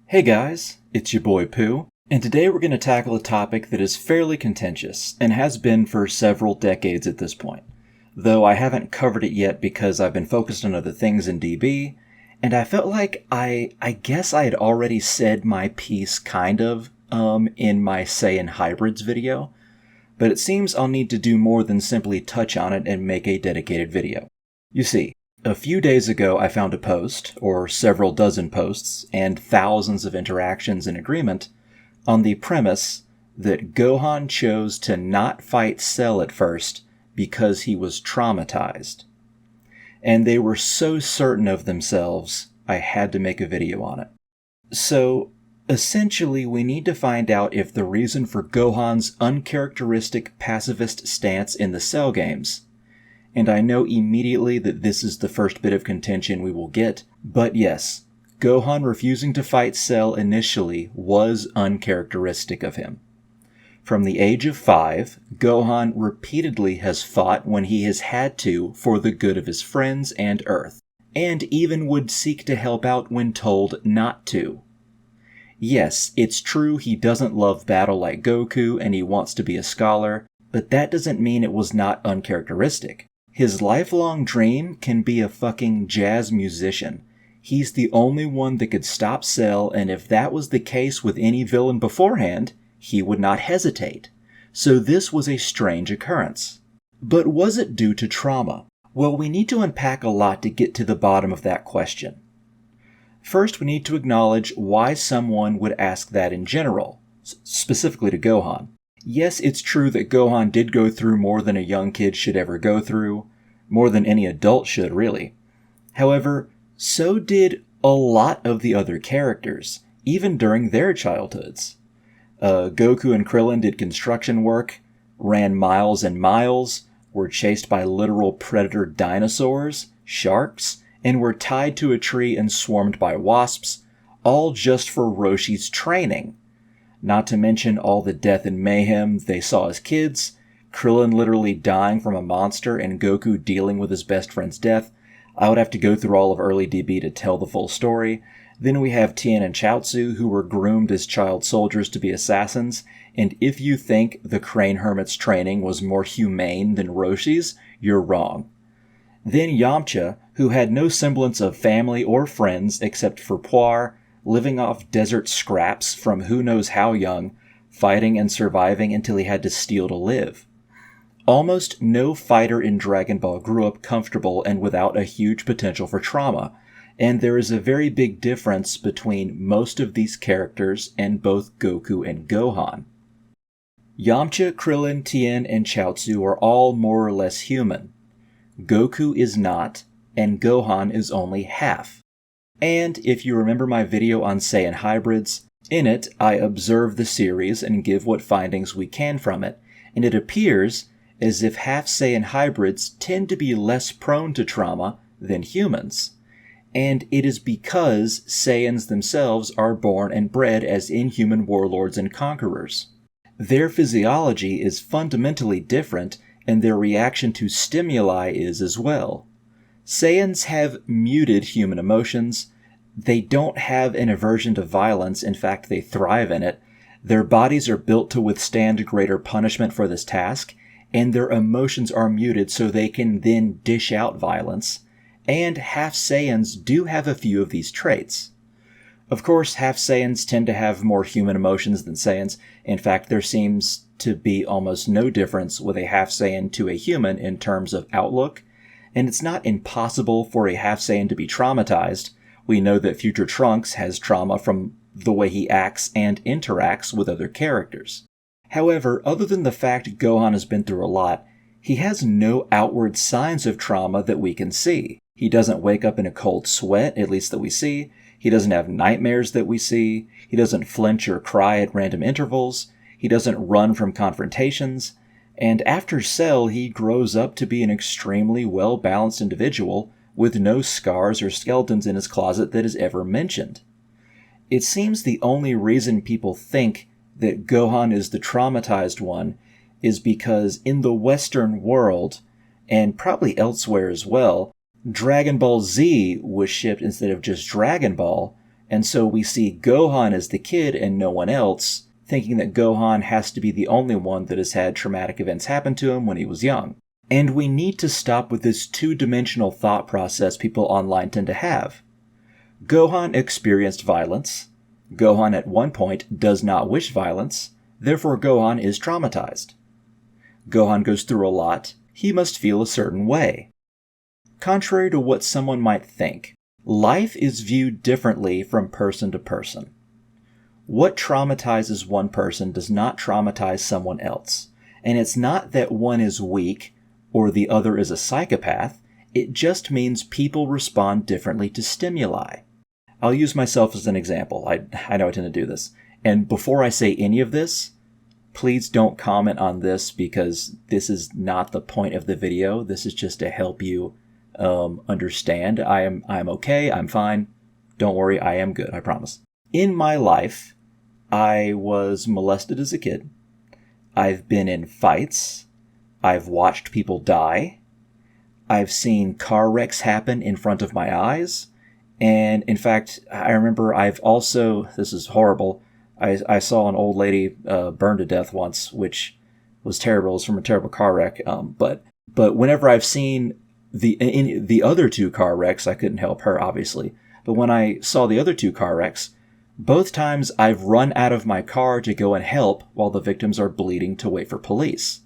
Hey guys, it's your boy Pooh, and today we're going to tackle a topic that is fairly contentious, and has been for several decades at this point. Though I haven't covered it yet because I've been focused on other things in DB, and I felt like I guess I had already said my piece kind of, in my Saiyan Hybrids video, but it seems I'll need to do more than simply touch on it and make a dedicated video. You see, a few days ago I found a post, or several dozen posts, and thousands of interactions in agreement on the premise that Gohan chose to not fight Cell at first because he was traumatized. And they were so certain of themselves, I had to make a video on it. So, essentially we need to find out if the reason for Gohan's uncharacteristic pacifist stance in the Cell games, and I know immediately that this is the first bit of contention we will get, but yes, Gohan refusing to fight Cell initially was uncharacteristic of him. From the age of 5, Gohan repeatedly has fought when he has had to for the good of his friends and Earth, and even would seek to help out when told not to. Yes, it's true he doesn't love battle like Goku and he wants to be a scholar, but that doesn't mean it was not uncharacteristic. His lifelong dream can be a fucking jazz musician. He's the only one that could stop Cell, and if that was the case with any villain beforehand, he would not hesitate. So this was a strange occurrence. But was it due to trauma? Well, we need to unpack a lot to get to the bottom of that question. First, we need to acknowledge why someone would ask that in general, specifically to Gohan. Yes, it's true that Gohan did go through more than a young kid should ever go through, more than any adult should, really. However, so did a lot of the other characters, even during their childhoods. Goku and Krillin did construction work, ran miles and miles, were chased by literal predator dinosaurs, sharks, and were tied to a tree and swarmed by wasps, all just for Roshi's training. Not to mention all the death and mayhem they saw as kids, Krillin literally dying from a monster and Goku dealing with his best friend's death. I would have to go through all of early DB to tell the full story. Then we have Tien and Chaozu, who were groomed as child soldiers to be assassins, and if you think the Crane Hermit's training was more humane than Roshi's, you're wrong. Then Yamcha, who had no semblance of family or friends except for Puar, living off desert scraps from who knows how young, fighting and surviving until he had to steal to live. Almost no fighter in Dragon Ball grew up comfortable and without a huge potential for trauma, and there is a very big difference between most of these characters and both Goku and Gohan. Yamcha, Krillin, Tien, and Chaozu are all more or less human. Goku is not, and Gohan is only half. And if you remember my video on Saiyan Hybrids, in it I observe the series and give what findings we can from it, and it appears as if half Saiyan Hybrids tend to be less prone to trauma than humans. And it is because Saiyans themselves are born and bred as inhuman warlords and conquerors. Their physiology is fundamentally different, and their reaction to stimuli is as well. Saiyans have muted human emotions. They don't have an aversion to violence, in fact they thrive in it. Their bodies are built to withstand greater punishment for this task, and their emotions are muted so they can then dish out violence. And half Saiyans do have a few of these traits. Of course, half Saiyans tend to have more human emotions than Saiyans. In fact, there seems to be almost no difference with a half Saiyan to a human in terms of outlook. And it's not impossible for a half Saiyan to be traumatized. We know that Future Trunks has trauma from the way he acts and interacts with other characters. However, other than the fact Gohan has been through a lot, he has no outward signs of trauma that we can see. He doesn't wake up in a cold sweat, at least that we see. He doesn't have nightmares that we see. He doesn't flinch or cry at random intervals. He doesn't run from confrontations. And after Cell, he grows up to be an extremely well-balanced individual with no scars or skeletons in his closet that is ever mentioned. It seems the only reason people think that Gohan is the traumatized one is because in the Western world, and probably elsewhere as well, Dragon Ball Z was shipped instead of just Dragon Ball And so we see Gohan as the kid and no one else, thinking that Gohan has to be the only one that has had traumatic events happen to him when he was young. And we need to stop with this two-dimensional thought process people online tend to have. Gohan experienced violence. Gohan at one point does not wish violence, therefore Gohan is traumatized. Gohan goes through a lot. He must feel a certain way. Contrary to what someone might think, life is viewed differently from person to person. What traumatizes one person does not traumatize someone else. And it's not that one is weak or the other is a psychopath. It just means people respond differently to stimuli. I'll use myself as an example. I know I tend to do this. And before I say any of this, please don't comment on this because this is not the point of the video. This is just to help you understand. I'm okay. I'm fine. Don't worry. I am good. I promise. In my life, I was molested as a kid. I've been in fights. I've watched people die. I've seen car wrecks happen in front of my eyes. And in fact, I remember I've also, this is horrible, I saw an old lady burn to death once, which was terrible. It was from a terrible car wreck. But whenever I've seen the other two car wrecks, I couldn't help her, obviously. But when I saw the other two car wrecks, both times I've run out of my car to go and help while the victims are bleeding to wait for police.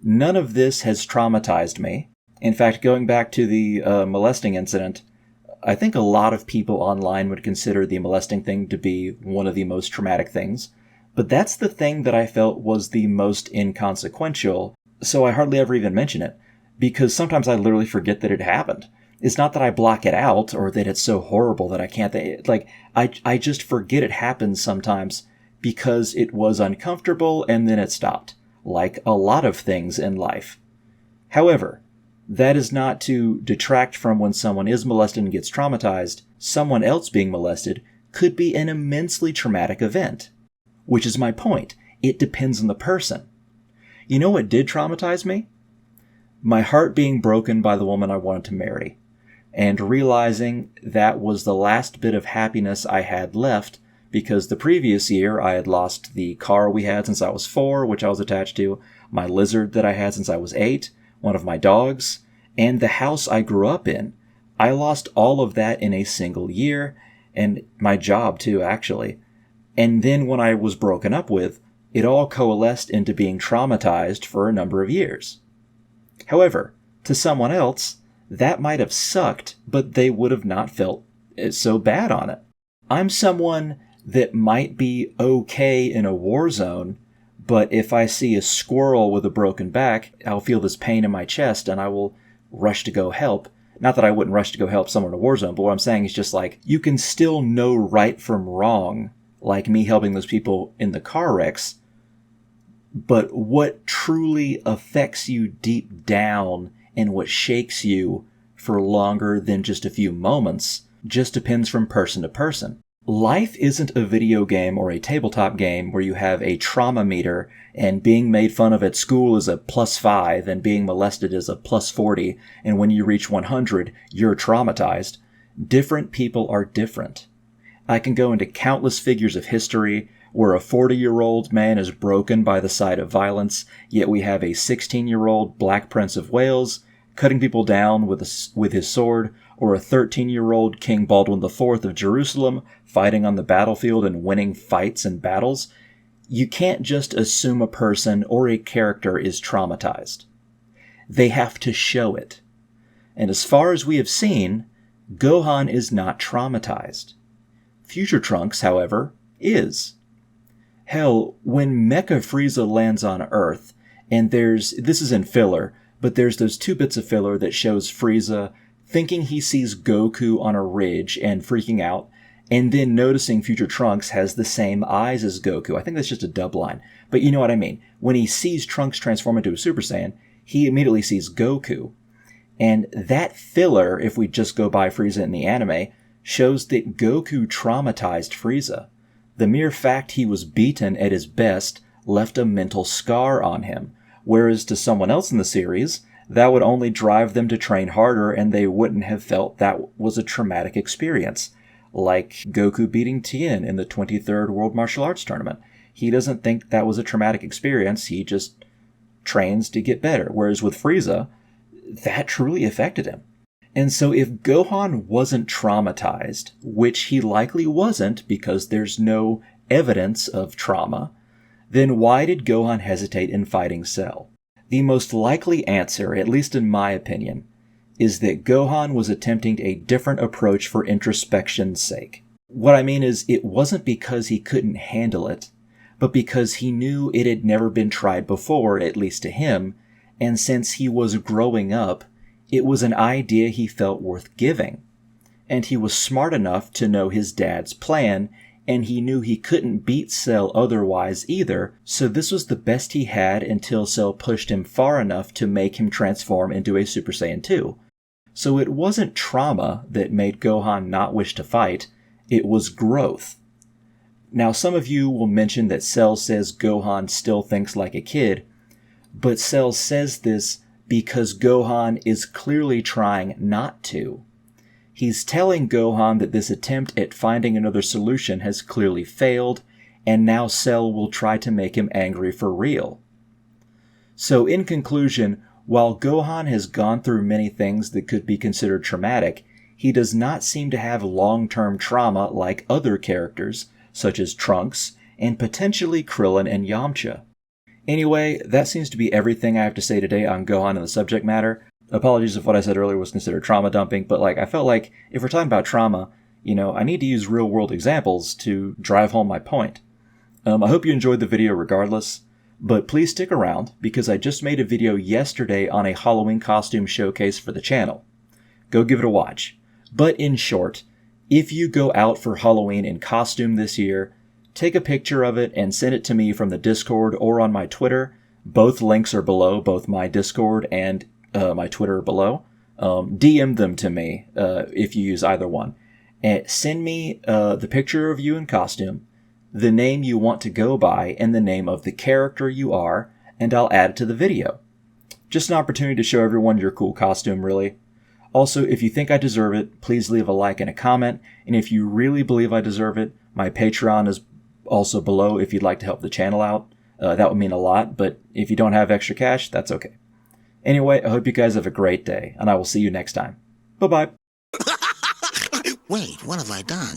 None of this has traumatized me. In fact, going back to the molesting incident, I think a lot of people online would consider the molesting thing to be one of the most traumatic things, but that's the thing that I felt was the most inconsequential, so I hardly ever even mention it, because sometimes I literally forget that it happened. It's not that I block it out or that it's so horrible that I can't, I just forget it happens sometimes because it was uncomfortable and then it stopped, like a lot of things in life. However, that is not to detract from when someone is molested and gets traumatized. Someone else being molested could be an immensely traumatic event. Which is my point. It depends on the person. You know what did traumatize me? My heart being broken by the woman I wanted to marry, and realizing that was the last bit of happiness I had left because the previous year I had lost the car we had since I was 4, which I was attached to, my lizard that I had since I was 8, one of my dogs, and the house I grew up in. I lost all of that in a single year, and my job too, actually. And then when I was broken up with, it all coalesced into being traumatized for a number of years. However, to someone else, that might have sucked, but they would have not felt so bad on it. I'm someone that might be okay in a war zone, but if I see a squirrel with a broken back, I'll feel this pain in my chest and I will rush to go help. Not that I wouldn't rush to go help someone in a war zone, but what I'm saying is just like, you can still know right from wrong, like me helping those people in the car wrecks, but what truly affects you deep down and what shakes you for longer than just a few moments just depends from person to person. Life isn't a video game or a tabletop game where you have a trauma meter and being made fun of at school is a +5 and being molested is a +40, and when you reach 100, you're traumatized. Different people are different. I can go into countless figures of history where a 40-year-old man is broken by the sight of violence, yet we have a 16-year-old Black Prince of Wales cutting people down with his sword, or a 13-year-old King Baldwin IV of Jerusalem fighting on the battlefield and winning fights and battles. You can't just assume a person or a character is traumatized. They have to show it. And as far as we have seen, Gohan is not traumatized. Future Trunks, however, is. Hell, when Mecha Frieza lands on Earth, and this is in filler, but there's those 2 bits of filler that shows Frieza thinking he sees Goku on a ridge and freaking out, and then noticing Future Trunks has the same eyes as Goku. I think that's just a dub line, but you know what I mean. When he sees Trunks transform into a Super Saiyan, he immediately sees Goku. And that filler, if we just go by Frieza in the anime, shows that Goku traumatized Frieza. The mere fact he was beaten at his best left a mental scar on him, whereas to someone else in the series, that would only drive them to train harder and they wouldn't have felt that was a traumatic experience. like Goku beating Tien in the 23rd World Martial Arts Tournament. He doesn't think that was a traumatic experience, he just trains to get better. Whereas with Frieza, that truly affected him. And so if Gohan wasn't traumatized, which he likely wasn't because there's no evidence of trauma, then why did Gohan hesitate in fighting Cell? The most likely answer, at least in my opinion, is that Gohan was attempting a different approach for introspection's sake. What I mean is, it wasn't because he couldn't handle it, but because he knew it had never been tried before, at least to him, and since he was growing up, it was an idea he felt worth giving. And he was smart enough to know his dad's plan, and he knew he couldn't beat Cell otherwise either, so this was the best he had until Cell pushed him far enough to make him transform into a Super Saiyan 2. So it wasn't trauma that made Gohan not wish to fight, it was growth. Now some of you will mention that Cell says Gohan still thinks like a kid, but Cell says this because Gohan is clearly trying not to. He's telling Gohan that this attempt at finding another solution has clearly failed, and now Cell will try to make him angry for real. So in conclusion, while Gohan has gone through many things that could be considered traumatic, he does not seem to have long-term trauma like other characters, such as Trunks, and potentially Krillin and Yamcha. Anyway, that seems to be everything I have to say today on Gohan and the subject matter. Apologies if what I said earlier was considered trauma dumping, but I felt like if we're talking about trauma, I need to use real-world examples to drive home my point. I hope you enjoyed the video regardless, but please stick around because I just made a video yesterday on a Halloween costume showcase for the channel. Go give it a watch. But in short, if you go out for Halloween in costume this year, take a picture of it and send it to me from the Discord or on my Twitter. Both links are below, both my Discord and my Twitter are below. DM them to me if you use either one. And send me the picture of you in costume, the name you want to go by, and the name of the character you are, and I'll add it to the video. Just an opportunity to show everyone your cool costume, really. Also, if you think I deserve it, please leave a like and a comment, and if you really believe I deserve it, my Patreon is also below if you'd like to help the channel out. That would mean a lot, but if you don't have extra cash, that's okay. Anyway, I hope you guys have a great day, and I will see you next time. Bye-bye. Wait, what have I done?